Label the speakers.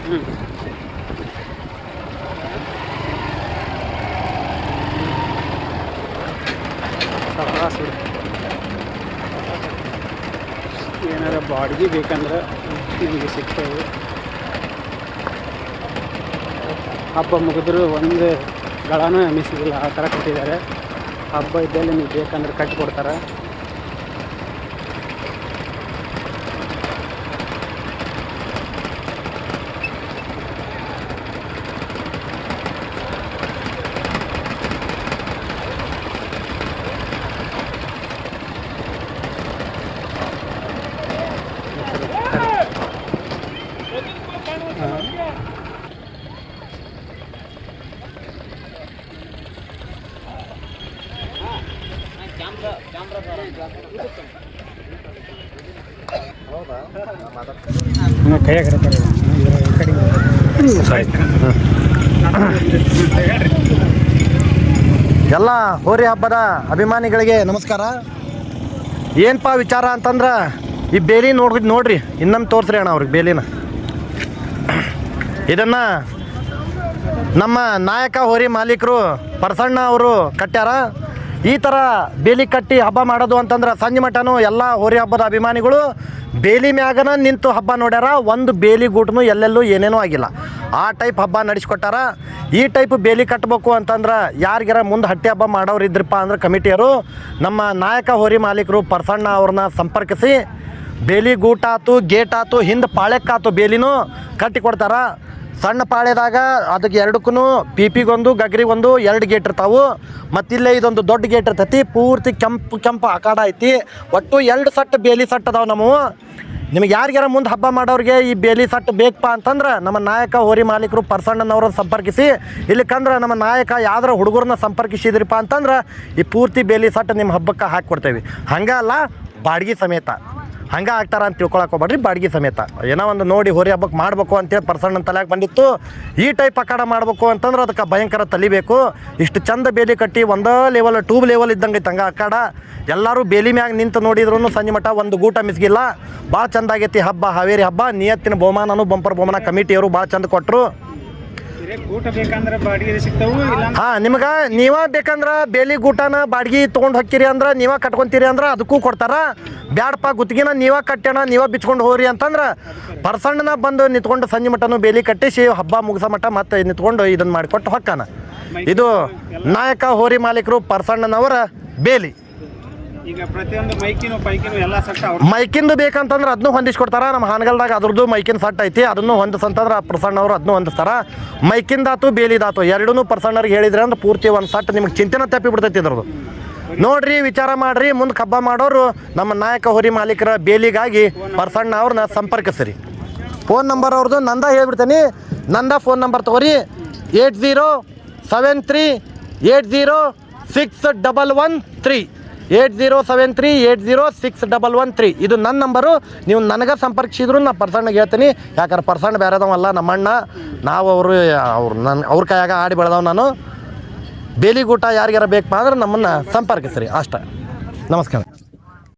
Speaker 1: ಏನಾರ ಬಾಡಿಗೆ ಬೇಕಂದ್ರೆ ನಿಮಗೆ ಸಿಗ್ತವೆ. ಹಬ್ಬ ಮುಗಿದ್ರು ಒಂದು ಗಳನೂ ಮಿಸಿಗಿಲ್ಲ, ಆ ಥರ ಕಟ್ಟಿದ್ದಾರೆ. ಹಬ್ಬ ಇದ್ದಲ್ಲಿ ನೀವು ಬೇಕಂದ್ರೆ ಕಟ್ಟಿಕೊಡ್ತಾರೆ.
Speaker 2: ಎಲ್ಲ ಹೋರಿ ಹಬ್ಬದ ಅಭಿಮಾನಿಗಳಿಗೆ ನಮಸ್ಕಾರ. ಏನಪ್ಪ ವಿಚಾರ ಅಂತಂದ್ರೆ ಈ ಬೇಲಿ ನೋಡ್ರಿ ಇನ್ನೊಮ್ಮೆ ತೋರಿಸ್ರಿ ಅಣ್ಣ ಅವ್ರಿಗೆ ಬೇಲಿನ. ಇದನ್ನು ನಮ್ಮ ನಾಯಕ ಹೋರಿ ಮಾಲೀಕರು ಪರಸಣ್ಣ ಅವರು ಕಟ್ಟ್ಯಾರ. ಈ ಥರ ಬೇಲಿ ಕಟ್ಟಿ ಹಬ್ಬ ಮಾಡೋದು ಅಂತಂದ್ರೆ ಸಂಜೆ ಮಟನೂ ಎಲ್ಲ ಹೋರಿ ಹಬ್ಬದ ಅಭಿಮಾನಿಗಳು ಬೇಲಿ ಮ್ಯಾಗನ ನಿಂತು ಹಬ್ಬ ನೋಡ್ಯಾರ. ಒಂದು ಬೇಲಿ ಗೂಟನು ಎಲ್ಲೆಲ್ಲೂ ಏನೇನೂ ಆಗಿಲ್ಲ, ಆ ಟೈಪ್ ಹಬ್ಬ ನಡೆಸ್ಕೊಟ್ಟಾರ. ಈ ಟೈಪ್ ಬೇಲಿ ಕಟ್ಟಬೇಕು ಅಂತಂದ್ರೆ ಯಾರಿಗಾರ ಮುಂದೆ ಹಟ್ಟಿ ಹಬ್ಬ ಮಾಡೋರು ಇದ್ರಪ್ಪ ಅಂದ್ರೆ ಕಮಿಟಿಯವರು ನಮ್ಮ ನಾಯಕ ಹೋರಿ ಮಾಲೀಕರು ಪರಸಣ್ಣ ಅವ್ರನ್ನ ಸಂಪರ್ಕಿಸಿ ಬೇಲಿ ಗೂಟ ಆಯ್ತು, ಗೇಟ್ ಆಯ್ತು, ಹಿಂದೆ ಪಾಳ್ಯಕ್ಕಾಯ್ತು ಬೇಲಿನೂ ಕಟ್ಟಿ ಕೊಡ್ತಾರೆ. ಸಣ್ಣ ಪಾಳ್ಯದಾಗ ಅದಕ್ಕೆ ಎರಡಕ್ಕೂ ಪಿಪಿಗೊಂದು ಗಗ್ರಿಗೊಂದು 2 ಗೇಟ್ ಇರ್ತಾವೆ. ಮತ್ತಿಲ್ಲೇ ಇದೊಂದು ದೊಡ್ಡ ಗೇಟ್ ಇರ್ತೈತಿ, ಪೂರ್ತಿ ಕೆಂಪು ಆಕಾಡ ಐತಿ. ಒಟ್ಟು 2 ಸಟ್ ಬೇಲಿ ಸಟ್ ಅದಾವೆ ನಮ್ಮವು. ನಿಮಗೆ ಯಾರಿಗಾರ ಮುಂದೆ ಹಬ್ಬ ಮಾಡೋರಿಗೆ ಈ ಬೇಲಿ ಸಟ್ ಬೇಕಪ್ಪ ಅಂತಂದ್ರೆ ನಮ್ಮ ನಾಯಕ ಹೋರಿ ಮಾಲೀಕರು ಪರಸಣ್ಣನವ್ರನ್ನ ಸಂಪರ್ಕಿಸಿ. ಇಲ್ಲಿಕಂದ್ರೆ ನಮ್ಮ ನಾಯಕ ಯಾವ್ದಾರ ಹುಡುಗರನ್ನ ಸಂಪರ್ಕಿಸಿದ್ರಿಪ್ಪ ಅಂತಂದ್ರೆ ಈ ಪೂರ್ತಿ ಬೇಲಿ ಸಟ್ ನಿಮ್ಮ ಹಬ್ಬಕ್ಕೆ ಹಾಕಿಕೊಡ್ತೇವೆ. ಹಂಗಲ್ಲ ಬಾಡಿಗೆ ಸಮೇತ ಹಂಗೆ ಆಗ್ತಾರ ಅಂತ ತಿಳ್ಕೊಳಕ್ಕೆ ಹೋಗ್ಬೇಡ್ರಿ, ಬಾಡಿಗೆ ಸಮೇತ. ಏನೋ ಒಂದು ನೋಡಿ ಹೋರಿ ಹಬ್ಬಕ್ಕೆ ಮಾಡಬೇಕು ಅಂತೇಳಿ ಪರ್ಸಣ್ಣನ ತಲೆಯಾಗ ಬಂದಿತ್ತು. ಈ ಟೈಪ್ ಅಖಾಡ ಮಾಡಬೇಕು ಅಂತಂದ್ರೆ ಅದಕ್ಕೆ ಭಯಂಕರ ತಲಿಬೇಕು. ಇಷ್ಟು ಚಂದ ಬೇಲಿ ಕಟ್ಟಿ ಒಂದೇ ಲೆವೆಲ್ ಟ್ಯೂಬ್ ಲೆವೆಲ್ ಇದ್ದಂಗೆ ಐತೆ ಹಂಗೆ ಅಖಾಡ. ಎಲ್ಲರೂ ಬೇಲಿ ಮ್ಯಾಗ ನಿಂತು ನೋಡಿದ್ರು ಸಂಜೆ ಮಟ್ಟ ಒಂದು ಗೂಟ ಮಿಸ್ಗಿಲ್ಲ. ಭಾಳ ಚಂದ ಆಗೈತಿ ಹಬ್ಬ. ಹಾವೇರಿ ಹಬ್ಬ ನಿಯತ್ತಿನ ಬಹುಮಾನನು ಬಂಪರ್ ಬಹುಮಾನ ಕಮಿಟಿಯವರು ಭಾಳ ಚಂದ ಕೊಟ್ಟರು. ಹಾಂ, ನಿಮ್ಗೆ ನೀವೇ ಬೇಕಂದ್ರೆ ಬೇಲಿ ಗೂಟನ ಬಾಡಿಗೆ ತೊಗೊಂಡು ಹೋಗ್ತೀರಿ ಅಂದ್ರೆ ನೀವೇ ಕಟ್ಕೊತೀರಿ ಅಂದ್ರೆ ಅದಕ್ಕೂ ಕೊಡ್ತಾರೆ. ಬ್ಯಾಡಪ್ಪ ಗುತ್ತಿಗೆನ ನೀವೇ ಕಟ್ಟ್ಯಾಣ ನೀವೇ ಬಿಚ್ಕೊಂಡು ಹೋಗ್ರಿ ಅಂತಂದ್ರೆ ಪರ್ಸಣ್ಣನ ಬಂದು ನಿಂತ್ಕೊಂಡು ಸಂಜೆ ಮಟ್ಟನು ಬೇಲಿ ಕಟ್ಟಿಸಿ ಹಬ್ಬ ಮುಗಿಸೋ ಮಟ್ಟ ಮತ್ತೆ ನಿಂತ್ಕೊಂಡು ಇದನ್ನು ಮಾಡಿಕೊಟ್ಟು ಹೊಕ್ಕಾನ. ಇದು ನಾಯಕ ಹೋರಿ ಮಾಲೀಕರು ಪರ್ಸಣ್ಣನವರ ಬೇಲಿ.
Speaker 1: ಈಗ ಪ್ರತಿಯೊಂದು ಮೈಕಿನು ಎಲ್ಲ ಸಟ್ಟ
Speaker 2: ಮೈಕಿಂದು ಬೇಕಂತಂದ್ರೆ ಅದನ್ನು ಹೊಂದಿಸ್ಕೊಡ್ತಾರ. ನಮ್ಮ ಹಾನಗಲ್ದಾಗ ಅದ್ರದ್ದು ಮೈಕಿನ ಸಟ್ ಐತಿ, ಅದನ್ನು ಹೊಂದಿಸಂತಂದ್ರೆ ಪ್ರಸಣ್ಣವ್ರು ಅದನ್ನು ಹೊಂದಿಸ್ತಾರ. ಮೈಕಿಂದಾತು ಬೇಲಿದಾತು ಎರಡೂ ಪ್ರಸಣ್ಣರಿಗೆ ಹೇಳಿದ್ರೆ ಅಂದ್ರೆ ಪೂರ್ತಿ ಒಂದು ಸಟ್ ನಿಮ್ಗೆ ಚಿಂತೆನ ತಪ್ಪಿ ಬಿಡ್ತೈತಿ ಇದ್ರದ್ದು. ನೋಡ್ರಿ, ವಿಚಾರ ಮಾಡ್ರಿ, ಮುಂದೆ ಹಬ್ಬ ಮಾಡೋರು ನಮ್ಮ ನಾಯಕ ಹೋರಿ ಮಾಲೀಕರ ಬೇಲಿಗಾಗಿ ಪರಸಣ್ಣ ಅವ್ರನ್ನ ಸಂಪರ್ಕಿಸ್ರಿ. ಫೋನ್ ನಂಬರ್ ಅವ್ರದ್ದು ನಂದ ಹೇಳ್ಬಿಡ್ತೀನಿ. ನಂದ ಫೋನ್ ನಂಬರ್ ತಗೋರಿ 8073806113 8073806113. ಇದು ನನ್ನ ನಂಬರು. ನೀವು ನನಗೆ ಸಂಪರ್ಕಿಸಿದ್ರು ನಾ ಪರ್ಸಣ್ಣಿಗೆ ಹೇಳ್ತೀನಿ. ಯಾಕಂದ್ರೆ ಪರ್ಸಣ್ಣ ಬೇರೆದವಲ್ಲ, ನಮ್ಮಣ್ಣ. ನಾವು ಅವ್ರ ಕೈಯಾಗ ಆಡಿ ಬೆಳೆದವ್ ನಾನು. ಬೇಲಿಗೂಟ ಯಾರಿಗಾರ ಬೇಕಪ್ಪ ಅಂದ್ರೆ ನಮ್ಮನ್ನು ಸಂಪರ್ಕಿಸ್ರಿ ಅಷ್ಟೇ. ನಮಸ್ಕಾರ.